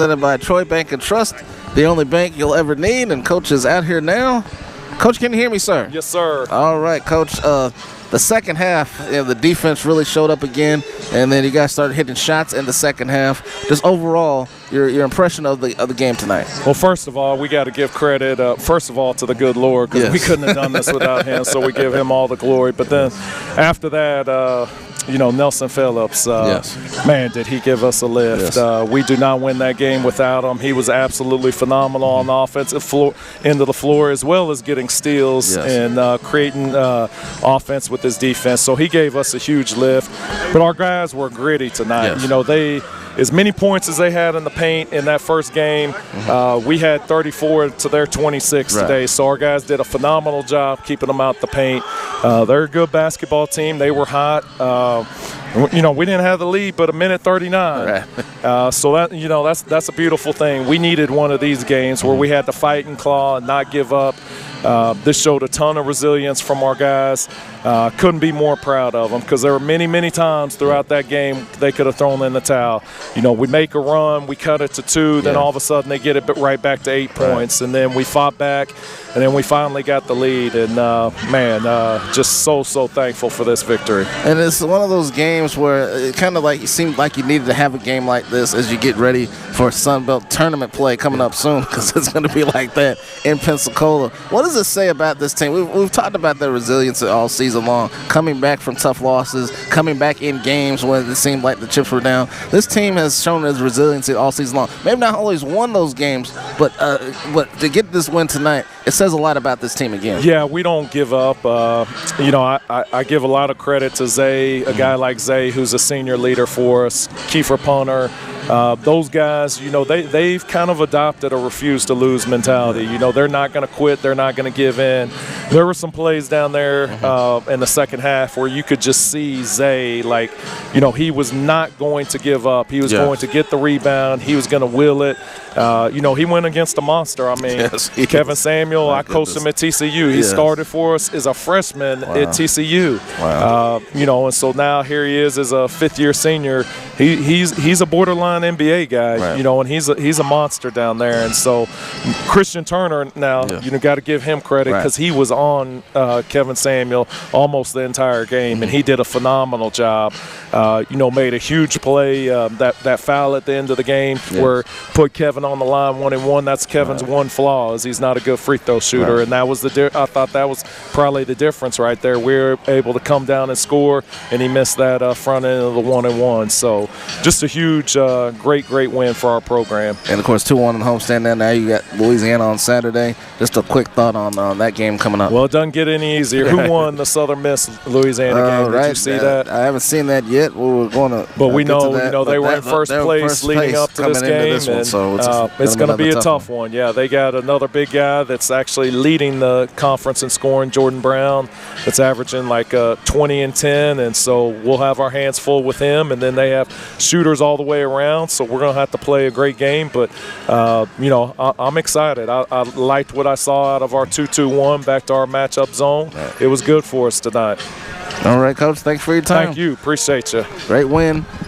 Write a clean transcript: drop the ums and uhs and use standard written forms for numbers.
Presented by Troy Bank and Trust, the only bank you'll ever need, and Coach is out here now. Coach, can you hear me, sir? Yes, sir. All right, Coach. The second half, the defense really showed up again, and then you guys started hitting shots in the second half. Just overall, your impression of the game tonight. Well, first of all, we got to give credit, first of all, to the good Lord, because we couldn't have done this without him, so we give him all the glory. But then after that, Nelson Phillips, man, did he give us a lift. We do not win that game without him. He was absolutely phenomenal on the offensive end of the floor, as well as getting steals and creating offense with his defense. So he gave us a huge lift. But our guys were gritty tonight. They – as many points as they had in the paint in that first game, we had 34 to their 26 today. So our guys did a phenomenal job keeping them out the paint. They're a good basketball team. They were hot. We didn't have the lead but a minute 39. So that's a beautiful thing. We needed one of these games where we had to fight and claw and not give up. This showed a ton of resilience from our guys. Couldn't be more proud of them, because there were many, many times throughout that game they could have thrown in the towel. We make a run, we cut it to 2, then all of a sudden they get it right back to 8 points, and then we fought back, and then we finally got the lead. And just so thankful for this victory. And it's one of those games where it kind of like it seemed like you needed to have a game like this as you get ready for Sun Belt tournament play coming up soon, because it's going to be like that in Pensacola. What does it say about this team? We've talked about their resilience all season long, coming back from tough losses, coming back in games when it seemed like the chips were down. This team has shown its resiliency all season long. Maybe not always won those games, but to get this win tonight, it says a lot about this team again. Yeah, we don't give up. I give a lot of credit to Zay, a guy like Zay who's a senior leader for us, Kiefer Punter. Those guys, they've kind of adopted a refuse-to-lose mentality. They're not going to quit. They're not going to give in. There were some plays down there in the second half where you could just see Zay, he was not going to give up. He was going to get the rebound. He was going to will it. He went against a monster. I mean, Kevin Samuel, I coached him at TCU. He started for us as a freshman at TCU. And so now here he is as a fifth-year senior. He's a borderline NBA guy, and he's a monster down there. And so Christian Turner now, got to give him credit, because he was on Kevin Samuel almost the entire game, and he did a phenomenal job. Made a huge play, that foul at the end of the game where put Kevin on the line 1-and-1. That's Kevin's one flaw, is he's not a good free throw shooter, and that was I thought that was probably the difference right there. We were able to come down and score, and he missed that front end of the 1-and-1. So just a huge, great win for our program. And of course, 2-1 in homestand. Now you got Louisiana on Saturday. Just a quick thought on that game coming up. Well, it doesn't get any easier. Who won the Southern Miss Louisiana game? Did you see that? I haven't seen that yet. We're going to. But we know they were in first place leading up to this game, and so it's going to be a tough one. Yeah, they got another big guy that's actually leading the conference in scoring, Jordan Brown, that's averaging 20 and 10, and so we'll have our hands full with him. And then they have shooters all the way around, so we're going to have to play a great game. But I'm excited. I liked what I saw out of our 2-2-1 back to our matchup zone. It was good for us tonight. All right, Coach. Thanks for your time. Thank you. Appreciate you. Great win.